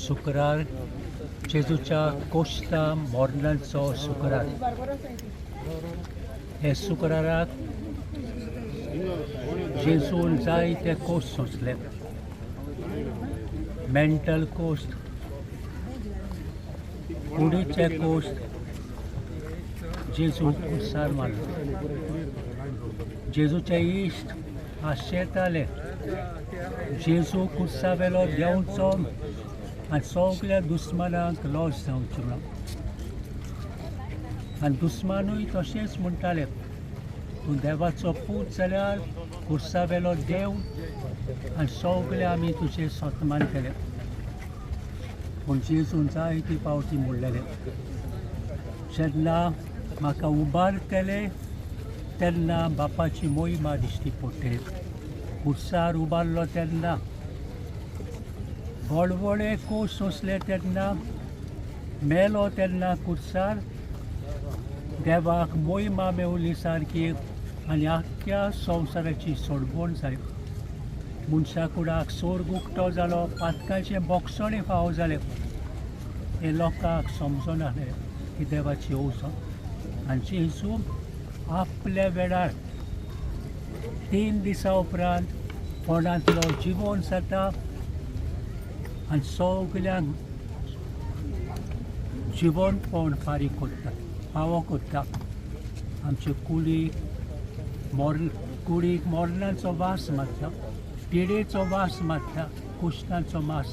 शुक्रार जेजूच्या कोश्ता मोर्नांचो शुक्रार. हे शुक्राराक जेजून जायते कोश्ट सोंसले. मेंटल कोश्ट, कुडीचे कोश्ट जेजून कुर्सार मारलो. जेजूचे इश्ट आशेताले जेजू कुर्सा वेलो देंवचो आनी सगळ्या दुस्मानांक लॉस जावचो ना. आनी दुस्मानूय तशेंच म्हणटाले, तूं देवाचो पूत जाल्यार कुर्सा वेलो देव आनी सगळे आमी तुजें सन्मान केलें. पूण जेजून जायती पावटी म्हणलेलें, जेन्ना म्हाका उबारतले तेन्ना बापाची मोहिमा दिश्टी पडटली. कुर्सार उबारलो तेन्ना, व्हडले कोश्ट सोंसले तेन्ना, मेलो तेन्ना कुर्सार देवाक मोहिमा मेवली सारकी आनी आख्ख्या संवसाराची सोडवण जाली. मनशा कुडाक सोर्ग उक्तो जालो, पातकाचें बोगसणें फावो जालें. हे लोकांक समजनासलें की देवाची ओझ. आनी जेजू आपल्या वेळार 3 दिसां उपरांत कोणांतलो जिवंत जाता आनी सगल्यांक जिवंतपण फारीक करता, फावो करता. आमचे कुडीक मोर्नांचो वास मारता, पिडेचो वास मारता, कुश्टांचो मास.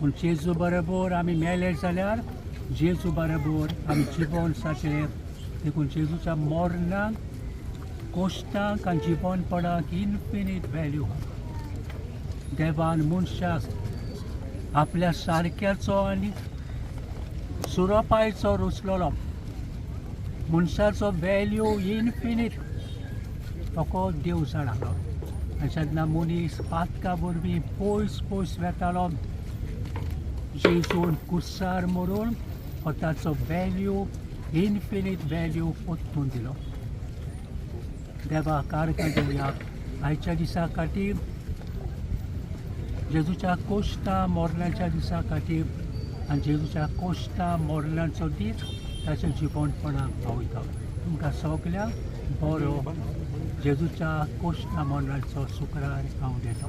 पूण जेजू बरोबर आमी मेले जाल्यार जेजू बरोबर आमी जिवंत जातले. देखून जेजूच्या मोर्नाक, कोश्टांक आनी जिवंतपणाक इन्फिनीट व्हॅल्यू. देवान मनशाक आपल्या सारक्याचो आनी सुरोपायचो रचलेलो. मनशाचो व्हॅल्यू इन्फिनीट तो देव जाणालो. आनी जेन्ना मनीस पातका वरवीं पयस पयस वेतालो, जेजून कुर्सार मरून ताचो व्हॅल्यू, इन्फिनीट व्हॅल्यू परतून दिलो. देवाक आर्गां दिवया आयच्या दिसा खातीर, जेजूच्या कोश्टा मोर्नाच्या दिसा खातीर. आनी जेजूच्या कोश्टा मोर्नाचो दीस ताच्या जिवंतपणाक पावयता. तुमकां सगल्यांक बरो जेजूच्या कोश्टा मोर्नाचो शुक्रार हांव देता.